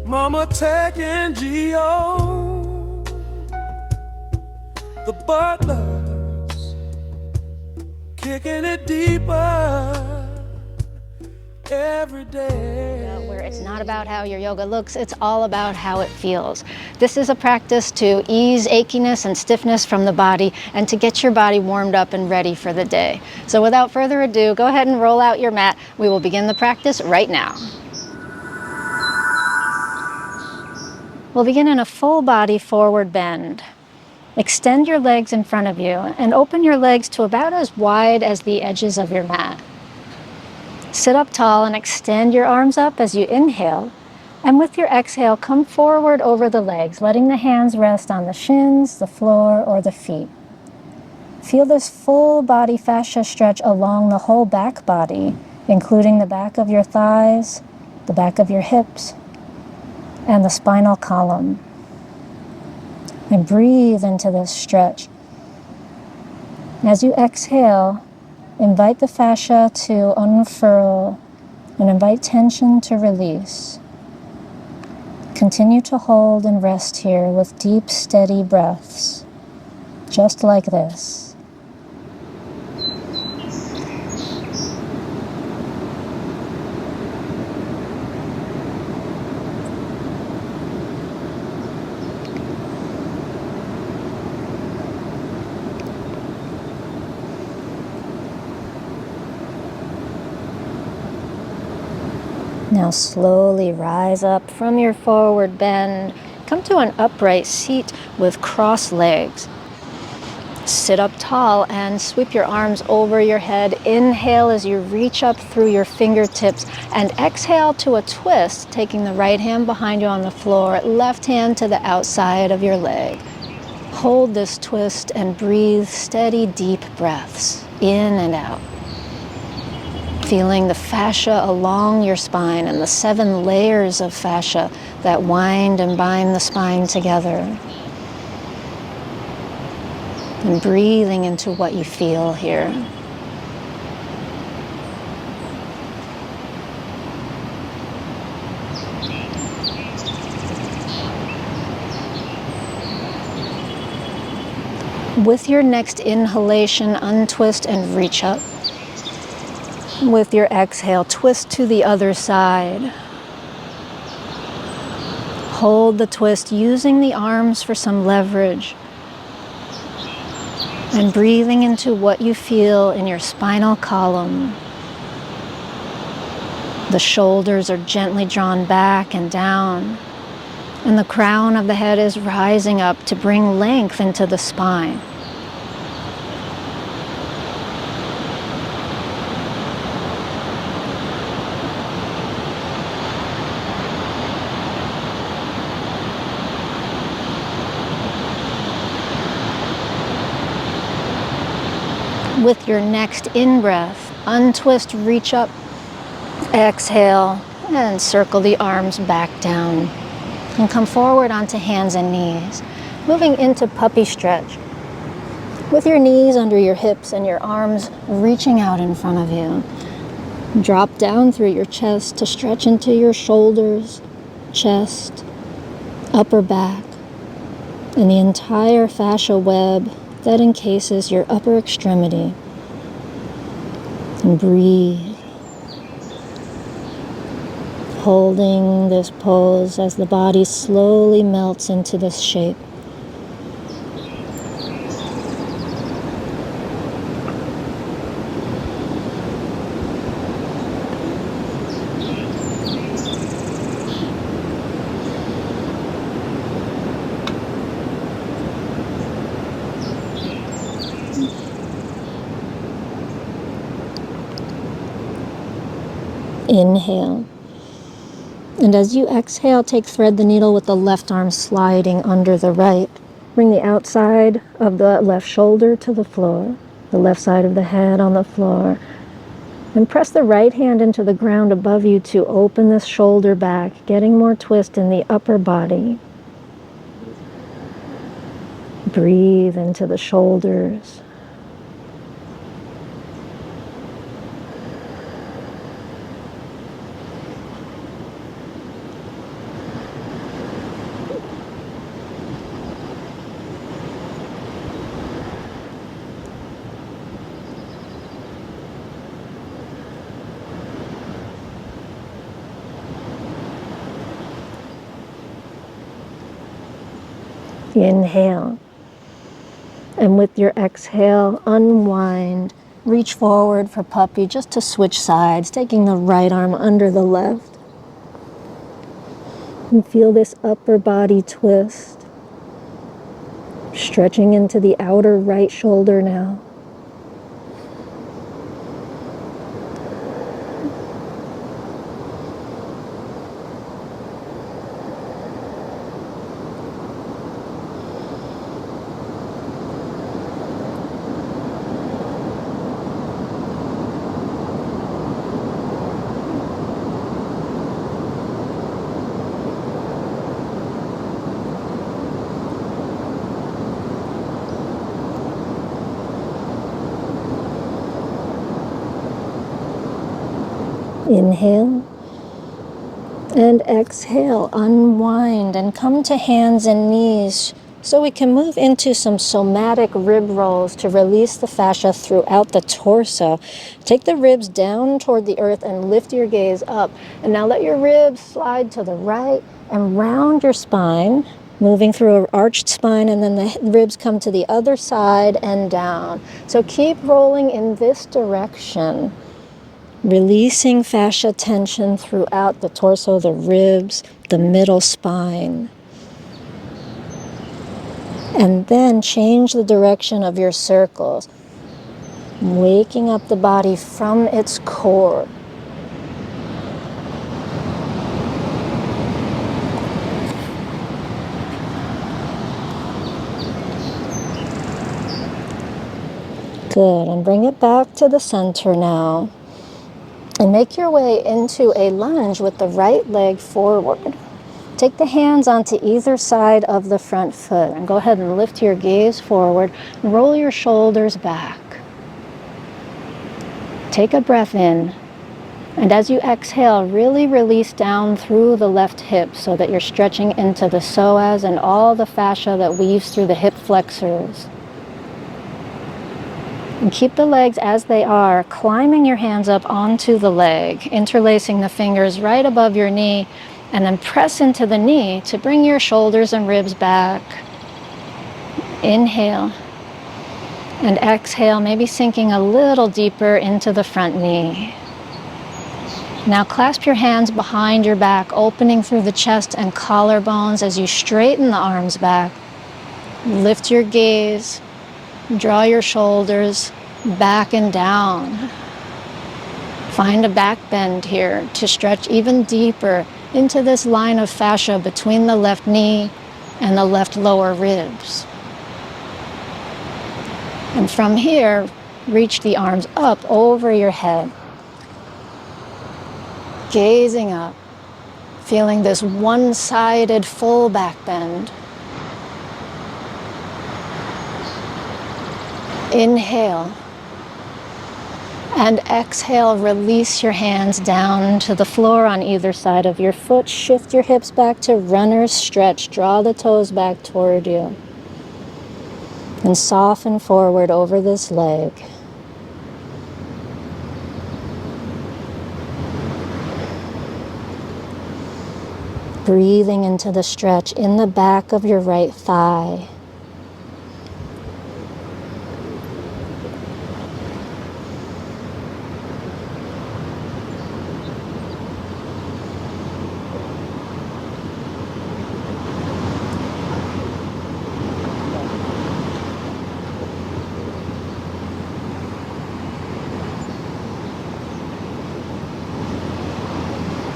Mama taking Gio, the butlers kicking it deeper every day. Where it's not about how your yoga looks, it's all about how it feels. This is a practice to ease achiness and stiffness from the body and to get your body warmed up and ready for the day. So without further ado, go ahead and roll out your mat. We will begin the practice right now. We'll begin in a full body forward bend. Extend your legs in front of you and open your legs to about as wide as the edges of your mat. Sit up tall and extend your arms up as you inhale. And with your exhale, come forward over the legs, letting the hands rest on the shins, the floor, or the feet. Feel this full body fascia stretch along the whole back body, including the back of your thighs, the back of your hips, and the spinal column. And breathe into this stretch. As you exhale, invite the fascia to unfurl and invite tension to release. Continue to hold and rest here with deep, steady breaths, just like this. Now slowly rise up from your forward bend. Come to an upright seat with crossed legs. Sit up tall and sweep your arms over your head. Inhale as you reach up through your fingertips and exhale to a twist, taking the right hand behind you on the floor, left hand to the outside of your leg. Hold this twist and breathe steady, deep breaths in and out. Feeling the fascia along your spine and the 7 layers of fascia that wind and bind the spine together. And breathing into what you feel here. With your next inhalation, untwist and reach up. With your exhale, twist to the other side. Hold the twist using the arms for some leverage. And breathing into what you feel in your spinal column. The shoulders are gently drawn back and down. And the crown of the head is rising up to bring length into the spine. With your next in-breath, untwist, reach up, exhale, and circle the arms back down. And come forward onto hands and knees, moving into puppy stretch. With your knees under your hips and your arms reaching out in front of you. Drop down through your chest to stretch into your shoulders, chest, upper back, and the entire fascia web that encases your upper extremity. And breathe. Holding this pose as the body slowly melts into this shape. Inhale. And as you exhale, thread the needle with the left arm sliding under the right. Bring the outside of the left shoulder to the floor, the left side of the head on the floor. And press the right hand into the ground above you to open this shoulder back, getting more twist in the upper body. Breathe into the shoulders. Inhale. And with your exhale, unwind. Reach forward for puppy just to switch sides, taking the right arm under the left. And feel this upper body twist. Stretching into the outer right shoulder now. Inhale and exhale, unwind and come to hands and knees so we can move into some somatic rib rolls to release the fascia throughout the torso. Take the ribs down toward the earth and lift your gaze up. And now let your ribs slide to the right and round your spine, moving through an arched spine, and then the ribs come to the other side and down. So keep rolling in this direction. Releasing fascia tension throughout the torso, the ribs, the middle spine. And then change the direction of your circles, waking up the body from its core. Good, and bring it back to the center now. And make your way into a lunge with the right leg forward. Take the hands onto either side of the front foot and go ahead and lift your gaze forward. Roll your shoulders back. Take a breath in. And as you exhale, really release down through the left hip so that you're stretching into the psoas and all the fascia that weaves through the hip flexors. And keep the legs as they are, climbing your hands up onto the leg, interlacing the fingers right above your knee, and then press into the knee to bring your shoulders and ribs back. Inhale. And exhale, maybe sinking a little deeper into the front knee. Now clasp your hands behind your back, opening through the chest and collarbones as you straighten the arms back. Lift your gaze. Draw your shoulders back and down. Find a back bend here to stretch even deeper into this line of fascia between the left knee and the left lower ribs. And from here, reach the arms up over your head. Gazing up, feeling this one-sided full back bend. Inhale, and exhale, release your hands down to the floor on either side of your foot. Shift your hips back to runner's stretch. Draw the toes back toward you. And soften forward over this leg. Breathing into the stretch in the back of your right thigh.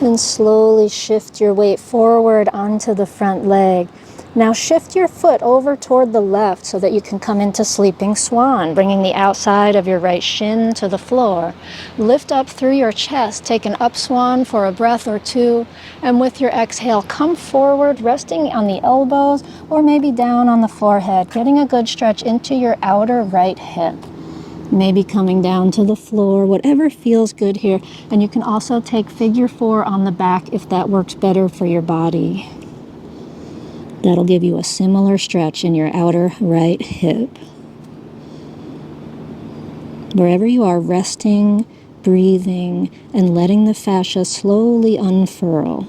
And slowly shift your weight forward onto the front leg. Now shift your foot over toward the left so that you can come into sleeping swan, bringing the outside of your right shin to the floor. Lift up through your chest, take an up swan for a breath or two, and with your exhale, come forward, resting on the elbows or maybe down on the forehead, getting a good stretch into your outer right hip. Maybe coming down to the floor, whatever feels good here. And you can also take figure 4 on the back if that works better for your body. That'll give you a similar stretch in your outer right hip. Wherever you are, resting, breathing, and letting the fascia slowly unfurl.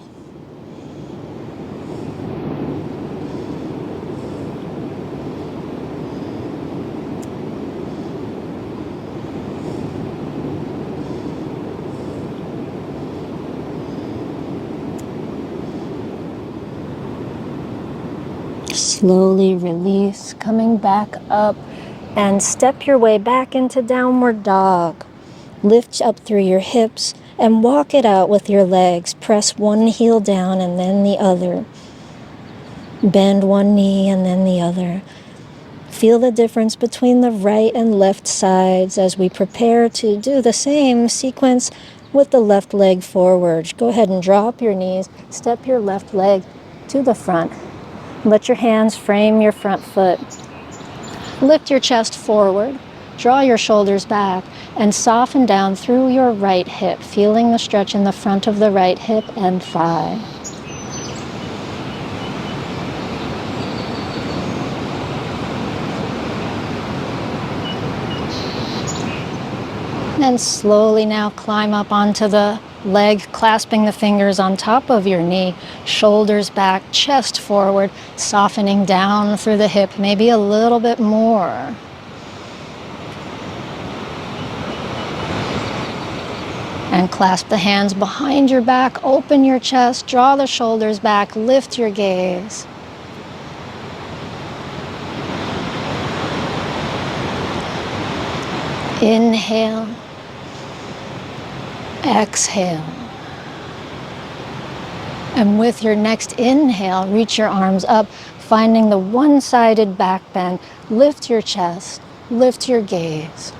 Slowly release, coming back up, and step your way back into downward dog. Lift up through your hips and walk it out with your legs. Press one heel down and then the other. Bend one knee and then the other. Feel the difference between the right and left sides as we prepare to do the same sequence with the left leg forward. Go ahead and drop your knees. Step your left leg to the front. Let your hands frame your front foot. Lift your chest forward. Draw your shoulders back and soften down through your right hip, feeling the stretch in the front of the right hip and thigh. And slowly now climb up onto the leg, clasping the fingers on top of your knee, shoulders back, chest forward, softening down through the hip, maybe a little bit more. And clasp the hands behind your back, open your chest, draw the shoulders back, lift your gaze. Inhale, exhale. And with your next inhale, reach your arms up, finding the one-sided back bend. Lift your chest, lift your gaze.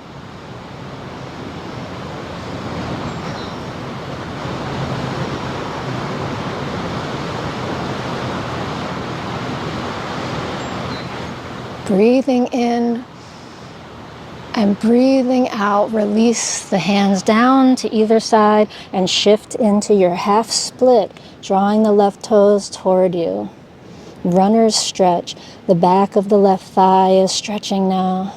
Breathing in and breathing out, release the hands down to either side and shift into your half split, drawing the left toes toward you. Runner's stretch. The back of the left thigh is stretching now.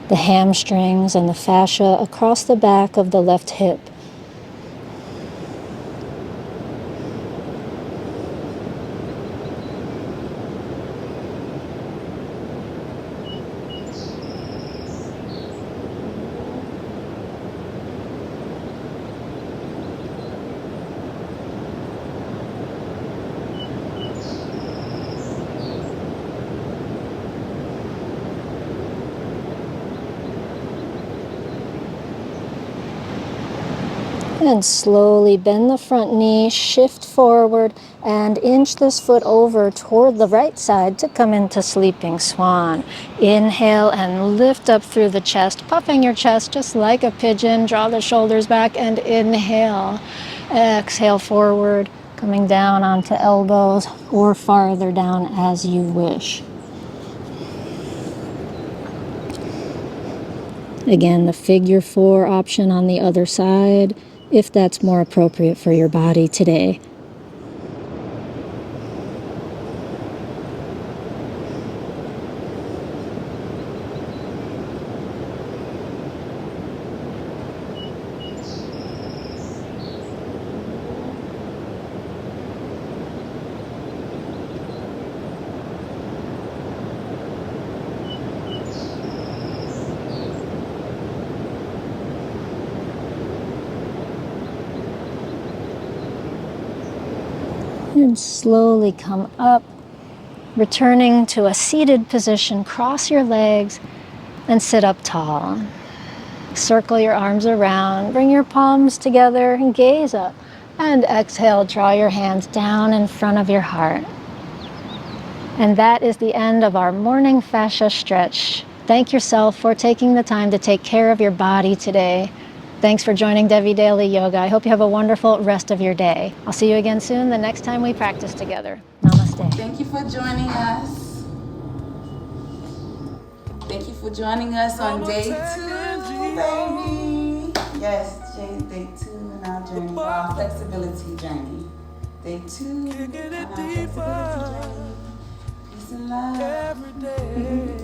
The hamstrings and the fascia across the back of the left hip. And slowly bend the front knee, shift forward, and inch this foot over toward the right side to come into sleeping swan. Inhale and lift up through the chest, puffing your chest just like a pigeon. Draw the shoulders back and inhale. Exhale forward, coming down onto elbows or farther down as you wish. Again, the figure 4 option on the other side, if that's more appropriate for your body today. And slowly come up, returning to a seated position. Cross your legs and sit up tall. Circle your arms around, bring your palms together and gaze up. And exhale, draw your hands down in front of your heart. And that is the end of our morning fascia stretch. Thank yourself for taking the time to take care of your body today. Thanks for joining Devi Daily Yoga. I hope you have a wonderful rest of your day. I'll see you again soon the next time we practice together. Namaste. Thank you for joining us. Thank you for joining us on day 2, baby. Yes, day 2 in our journey, our flexibility journey. Day 2 on our flexibility journey. Peace and love. Every day.